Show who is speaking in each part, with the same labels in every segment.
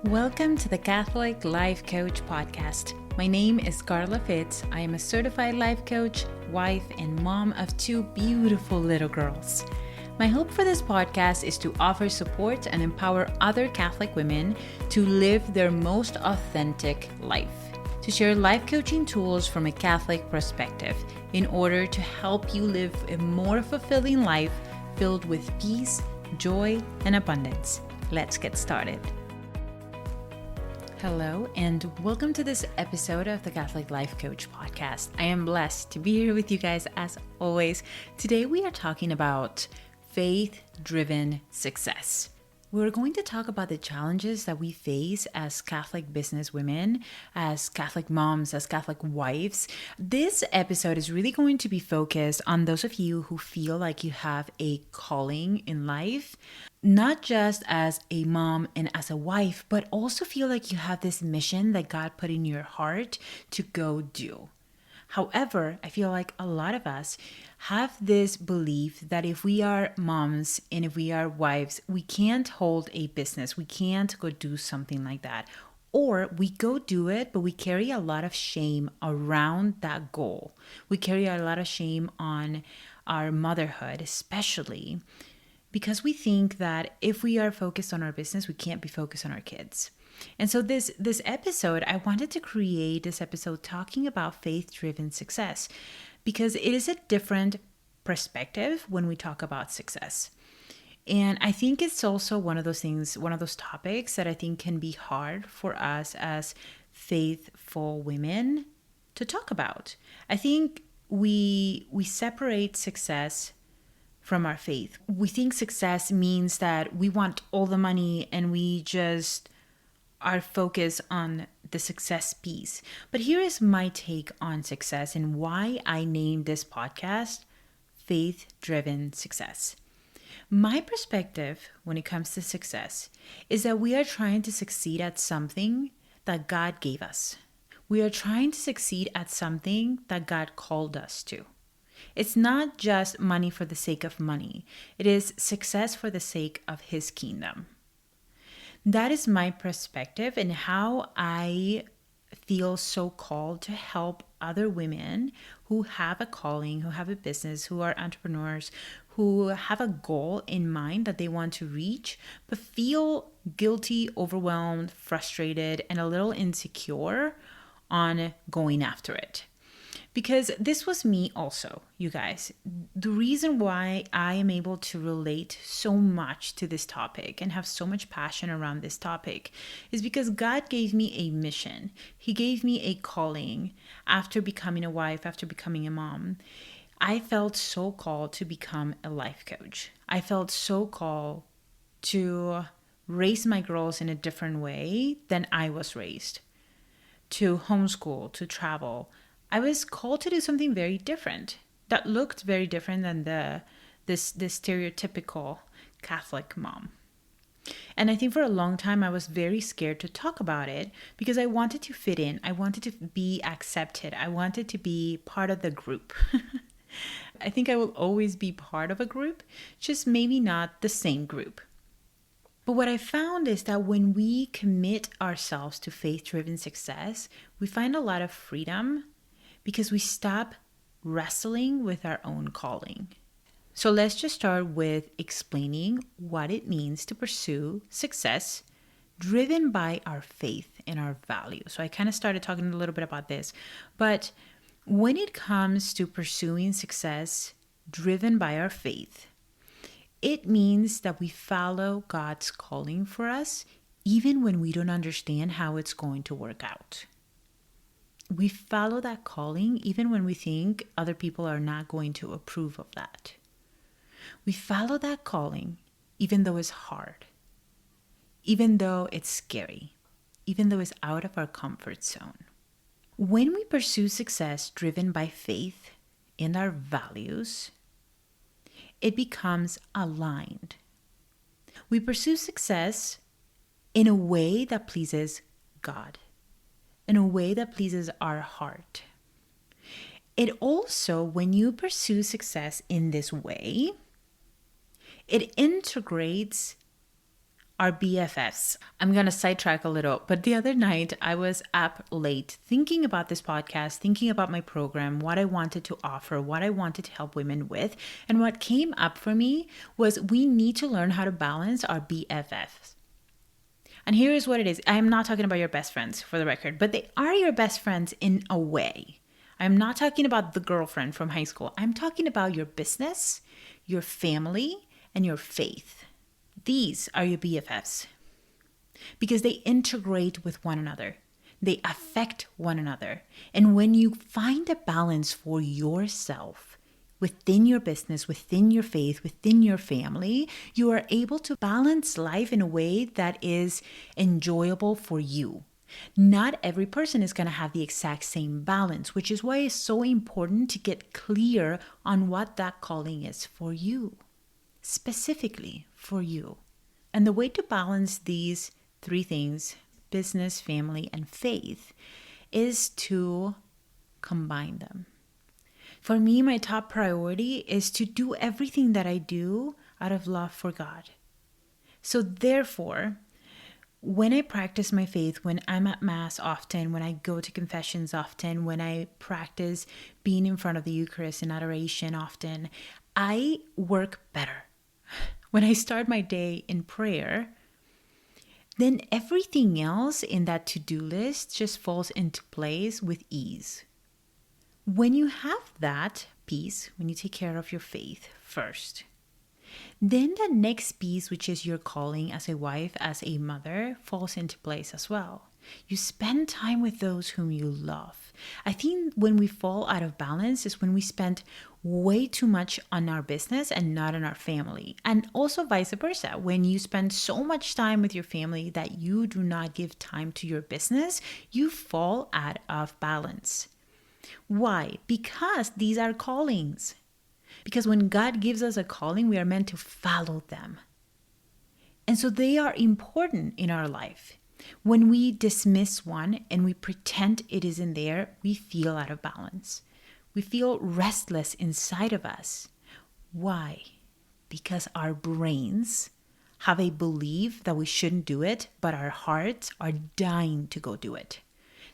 Speaker 1: Welcome to the Catholic Life Coach Podcast. My name is Carla Fitz. I am a certified life coach, wife, and mom of two beautiful little girls. My hope for this podcast is to offer support and empower other Catholic women to live their most authentic life, to share life coaching tools from a Catholic perspective in order to help you live a more fulfilling life filled with peace, joy, and abundance. Let's get started. Hello, and welcome to this episode of the Catholic Life Coach Podcast. I am blessed to be here with you guys as always. Today we are talking about faith-driven success. We're going to talk about the challenges that we face as Catholic business women, as Catholic moms, as Catholic wives. This episode is really going to be focused on those of you who feel like you have a calling in life, not just as a mom and as a wife, but also feel like you have this mission that God put in your heart to go do. However, I feel like a lot of us have this belief that if we are moms and if we are wives, we can't hold a business. We can't go do something like that. Or we go do it, but we carry a lot of shame around that goal. We carry a lot of shame on our motherhood, especially because we think that if we are focused on our business, we can't be focused on our kids. And so this episode, I wanted to create this episode talking about faith-driven success because it is a different perspective when we talk about success. And I think it's also one of those things, one of those topics that I think can be hard for us as faithful women to talk about. I think we separate success from our faith. We think success means that we want all the money and we just are focused on the success piece. But here is my take on success and why I named this podcast Faith-Driven Success. My perspective when it comes to success is that we are trying to succeed at something that God gave us. We are trying to succeed at something that God called us to. It's not just money for the sake of money. It is success for the sake of His kingdom. That is my perspective and how I feel so called to help other women who have a calling, who have a business, who are entrepreneurs, who have a goal in mind that they want to reach, but feel guilty, overwhelmed, frustrated, and a little insecure on going after it. Because this was me also, you guys. The reason why I am able to relate so much to this topic and have so much passion around this topic is because God gave me a mission. He gave me a calling after becoming a wife, after becoming a mom. I felt so called to become a life coach. I felt so called to raise my girls in a different way than I was raised, to homeschool, to travel. I was called to do something very different that looked very different than this stereotypical Catholic mom. And I think for a long time I was very scared to talk about it because I wanted to fit in. I wanted to be accepted. I wanted to be part of the group. I think I will always be part of a group, just maybe not the same group. But what I found is that when we commit ourselves to faith-driven success, we find a lot of freedom because we stop wrestling with our own calling. So let's just start with explaining what it means to pursue success driven by our faith and our values. So I kind of started talking a little bit about this, but when it comes to pursuing success driven by our faith, it means that we follow God's calling for us even when we don't understand how it's going to work out. We follow that calling even when we think other people are not going to approve of that. We follow that calling even though it's hard, even though it's scary, even though it's out of our comfort zone. When we pursue success driven by faith and our values, it becomes aligned. We pursue success in a way that pleases God, in a way that pleases our heart. It also, when you pursue success in this way, it integrates our BFFs. I'm going to sidetrack a little, but the other night I was up late thinking about this podcast, thinking about my program, what I wanted to offer, what I wanted to help women with. And what came up for me was we need to learn how to balance our BFFs. And here is what it is. I am not talking about your best friends, for the record, but they are your best friends in a way. I'm not talking about the girlfriend from high school. I'm talking about your business, your family, and your faith. These are your BFFs because they integrate with one another. They affect one another. And when you find a balance for yourself within your business, within your faith, within your family, you are able to balance life in a way that is enjoyable for you. Not every person is going to have the exact same balance, which is why it's so important to get clear on what that calling is for you. Specifically for you. And the way to balance these three things, business, family, and faith, is to combine them. For me, my top priority is to do everything that I do out of love for God. So therefore, when I practice my faith, when I'm at Mass often, when I go to confessions often, when I practice being in front of the Eucharist in adoration often, I work better. When I start my day in prayer, then everything else in that to-do list just falls into place with ease. When you have that piece, when you take care of your faith first, then the next piece, which is your calling as a wife, as a mother, falls into place as well. You spend time with those whom you love. I think when we fall out of balance is when we spend way too much on our business and not on our family. And also vice versa. When you spend so much time with your family that you do not give time to your business, you fall out of balance. Why? Because these are callings. Because when God gives us a calling, we are meant to follow them. And so they are important in our life. When we dismiss one and we pretend it isn't there, we feel out of balance. We feel restless inside of us. Why? Because our brains have a belief that we shouldn't do it, but our hearts are dying to go do it.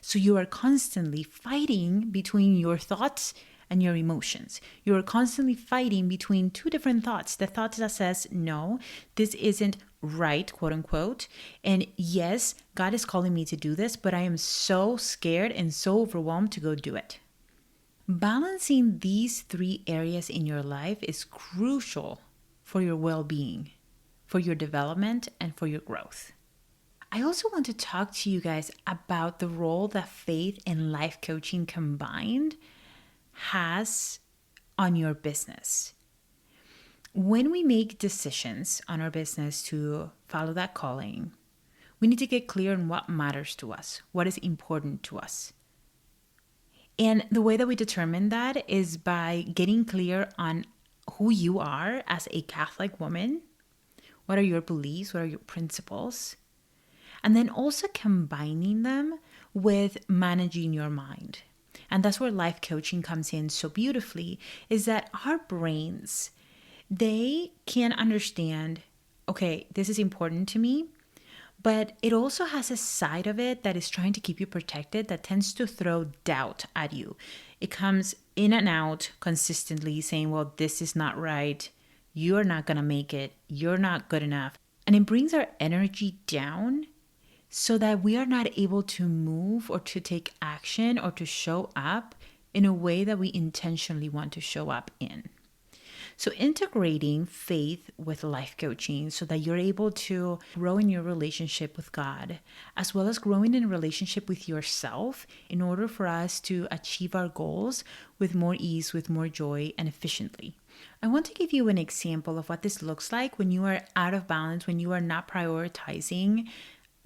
Speaker 1: So you are constantly fighting between your thoughts and your emotions. You are constantly fighting between two different thoughts. The thought that says, no, this isn't right, quote unquote. And yes, God is calling me to do this, but I am so scared and so overwhelmed to go do it. Balancing these three areas in your life is crucial for your well-being, for your development, and for your growth. I also want to talk to you guys about the role that faith and life coaching combined has on your business. When we make decisions on our business to follow that calling, we need to get clear on what matters to us, what is important to us. And the way that we determine that is by getting clear on who you are as a Catholic woman. What are your beliefs? What are your principles? And then also combining them with managing your mind. And that's where life coaching comes in so beautifully, is that our brains, they can understand, okay, this is important to me, but it also has a side of it that is trying to keep you protected, that tends to throw doubt at you. It comes in and out consistently saying, well, this is not right. You're not going to make it. You're not good enough. And it brings our energy down so that we are not able to move or to take action or to show up in a way that we intentionally want to show up in. So integrating faith with life coaching so that you're able to grow in your relationship with God, as well as growing in a relationship with yourself in order for us to achieve our goals with more ease, with more joy, and efficiently. I want to give you an example of what this looks like when you are out of balance, when you are not prioritizing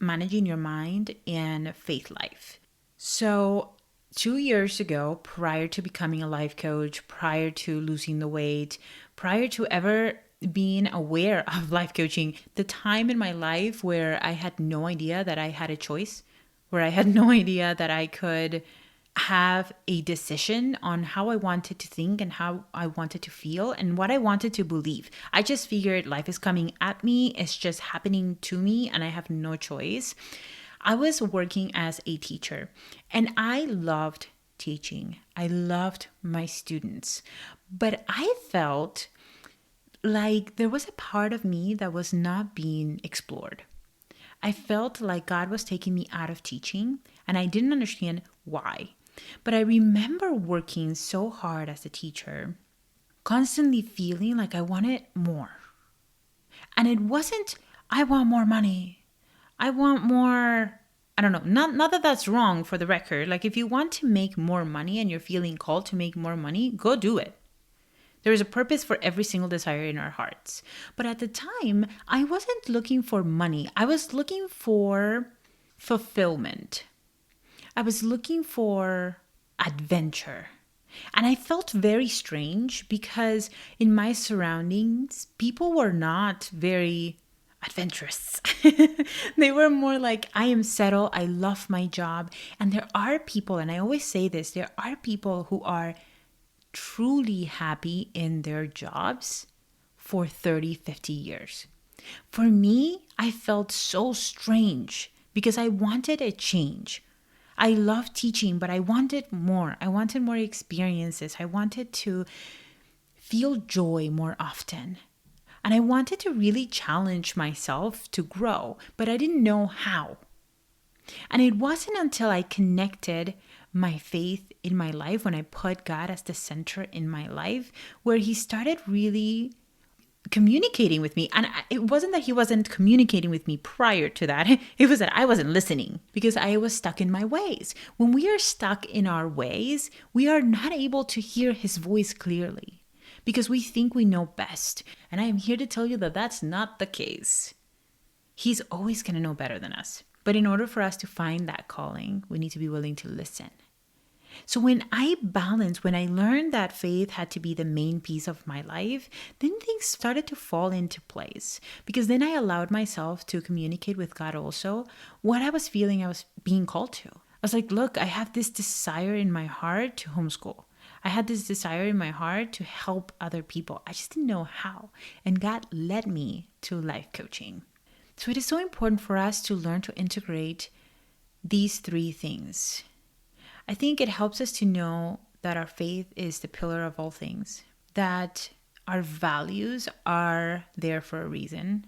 Speaker 1: managing your mind and faith life. So 2 years ago, prior to becoming a life coach, prior to losing the weight, prior to ever being aware of life coaching, the time in my life where I had no idea that I had a choice, where I had no idea that I could have a decision on how I wanted to think and how I wanted to feel and what I wanted to believe. I just figured life is coming at me, it's just happening to me, and I have no choice. I was working as a teacher and I loved teaching. I loved my students, but I felt like there was a part of me that was not being explored. I felt like God was taking me out of teaching and I didn't understand why. But I remember working so hard as a teacher, constantly feeling like I wanted more. And it wasn't, I want more money. I want more, I don't know, not that that's wrong for the record. Like if you want to make more money and you're feeling called to make more money, go do it. There is a purpose for every single desire in our hearts. But at the time, I wasn't looking for money. I was looking for fulfillment. I was looking for adventure. And I felt very strange because in my surroundings, people were not very adventurous. They were more like, I am settled. I love my job. And there are people, and I always say this, there are people who are truly happy in their jobs for 30, 50 years. For me, I felt so strange because I wanted a change. I love teaching, but I wanted more. I wanted more experiences. I wanted to feel joy more often. And I wanted to really challenge myself to grow, but I didn't know how. And it wasn't until I connected my faith in my life, when I put God as the center in my life, where He started really communicating with me. And it wasn't that He wasn't communicating with me prior to that. It was that I wasn't listening because I was stuck in my ways. When we are stuck in our ways, we are not able to hear His voice clearly because we think we know best. And I am here to tell you that that's not the case. He's always going to know better than us. But in order for us to find that calling, we need to be willing to listen. So when I learned that faith had to be the main piece of my life, then things started to fall into place. Because then I allowed myself to communicate with God also what I was feeling I was being called to. I was like, look, I have this desire in my heart to homeschool. I had this desire in my heart to help other people. I just didn't know how. And God led me to life coaching. So it is so important for us to learn to integrate these three things. I think it helps us to know that our faith is the pillar of all things, that our values are there for a reason,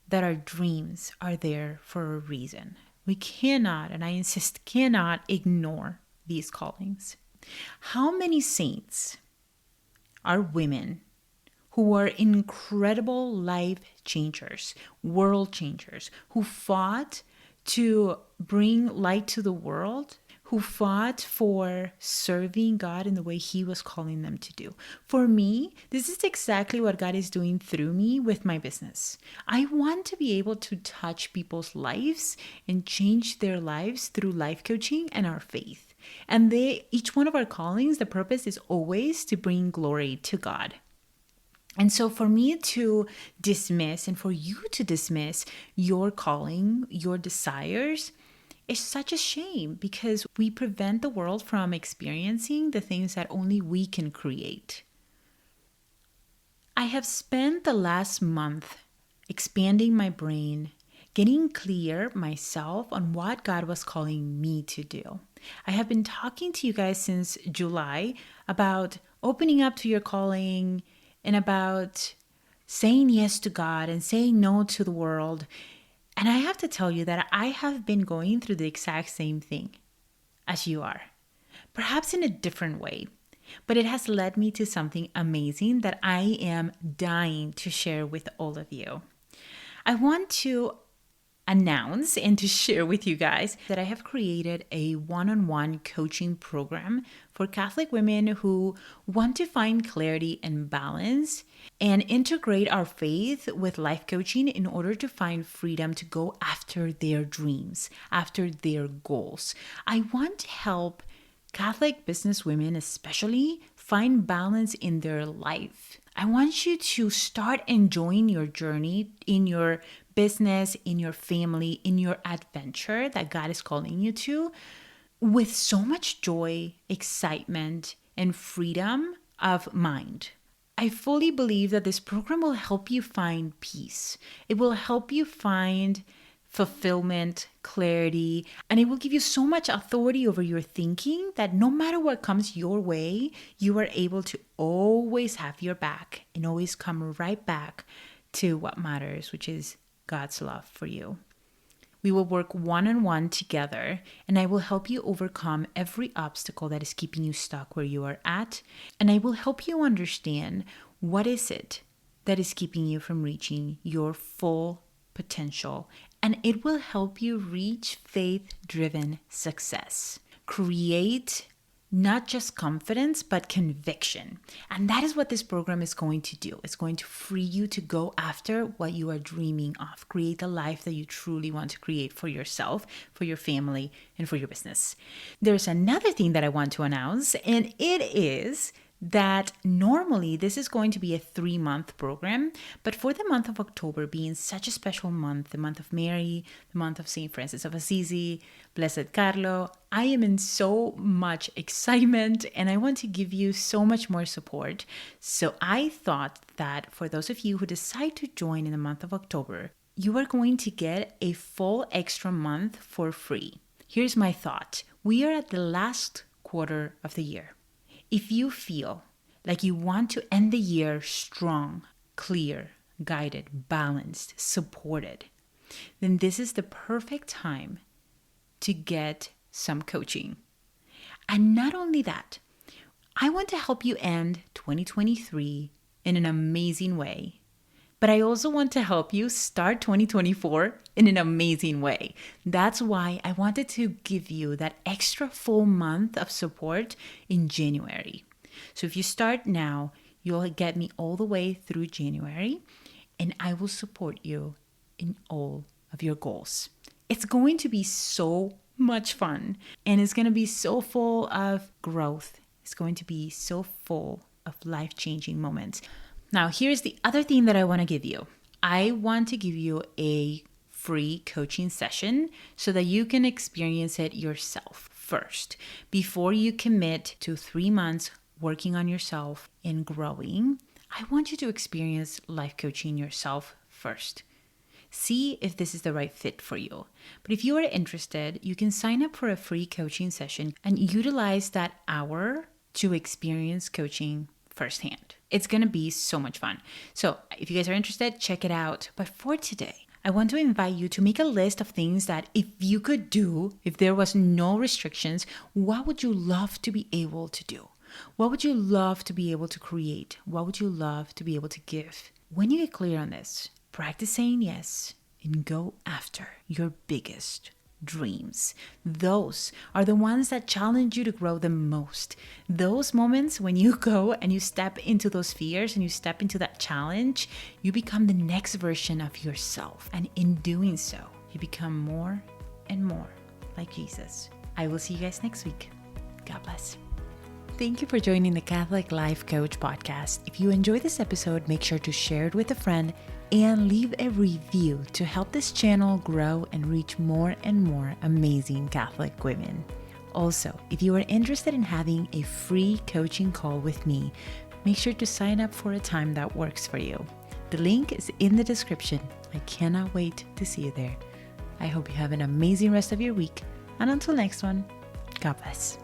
Speaker 1: that our dreams are there for a reason. We cannot, and I insist, cannot ignore these callings. How many saints are women who are incredible life changers, world changers, who fought to bring light to the world, who fought for serving God in the way He was calling them to do. For me, this is exactly what God is doing through me with my business. I want to be able to touch people's lives and change their lives through life coaching and our faith. And each one of our callings, the purpose is always to bring glory to God. And so for me to dismiss and for you to dismiss your calling, your desires, is such a shame because we prevent the world from experiencing the things that only we can create. I have spent the last month expanding my brain, getting clear myself on what God was calling me to do. I have been talking to you guys since July about opening up to your calling and about saying yes to God and saying no to the world. And I have to tell you that I have been going through the exact same thing as you are, perhaps in a different way, but it has led me to something amazing that I am dying to share with all of you. I want to announce and to share with you guys that I have created a one-on-one coaching program for Catholic women who want to find clarity and balance and integrate our faith with life coaching in order to find freedom to go after their dreams, after their goals. I want to help Catholic business women especially find balance in their life. I want you to start enjoying your journey in your business, in your family, in your adventure that God is calling you to with so much joy, excitement, and freedom of mind. I fully believe that this program will help you find peace. It will help you find fulfillment, clarity, and it will give you so much authority over your thinking that no matter what comes your way, you are able to always have your back and always come right back to what matters, which is God's love for you. We will work one-on-one together, and I will help you overcome every obstacle that is keeping you stuck where you are at, and I will help you understand what is it that is keeping you from reaching your full potential, and it will help you reach faith-driven success. Create not just confidence, but conviction. And that is what this program is going to do. It's going to free you to go after what you are dreaming of. Create the life that you truly want to create for yourself, for your family, and for your business. There's another thing that I want to announce, and it is that normally this is going to be a 3-month program, but for the month of October being such a special month, the month of Mary, the month of St. Francis of Assisi, Blessed Carlo, I am in so much excitement and I want to give you so much more support. So I thought that for those of you who decide to join in the month of October, you are going to get a full extra month for free. Here's my thought. We are at the last quarter of the year. If you feel like you want to end the year strong, clear, guided, balanced, supported, then this is the perfect time to get some coaching. And not only that, I want to help you end 2023 in an amazing way. But I also want to help you start 2024 in an amazing way. That's why I wanted to give you that extra full month of support in January. So if you start now, you'll get me all the way through January, and I will support you in all of your goals. It's going to be so much fun, and it's going to be so full of growth. It's going to be so full of life-changing moments. Now, here's the other thing that I want to give you. I want to give you a free coaching session so that you can experience it yourself first. Before you commit to 3 months working on yourself and growing, I want you to experience life coaching yourself first. See if this is the right fit for you. But if you are interested, you can sign up for a free coaching session and utilize that hour to experience coaching firsthand. It's going to be so much fun. So if you guys are interested, check it out. But for today, I want to invite you to make a list of things that if you could do, if there was no restrictions, what would you love to be able to do? What would you love to be able to create? What would you love to be able to give? When you get clear on this, practice saying yes and go after your biggest dreams. Those are the ones that challenge you to grow the most. Those moments when you go and you step into those fears and you step into that challenge, you become the next version of yourself. And in doing so, you become more and more like Jesus. I will see you guys next week. God bless. Thank you for joining the Catholic Life Coach podcast. If you enjoyed this episode, make sure to share it with a friend and leave a review to help this channel grow and reach more and more amazing Catholic women. Also, if you are interested in having a free coaching call with me, make sure to sign up for a time that works for you. The link is in the description. I cannot wait to see you there. I hope you have an amazing rest of your week, and until next one, God bless.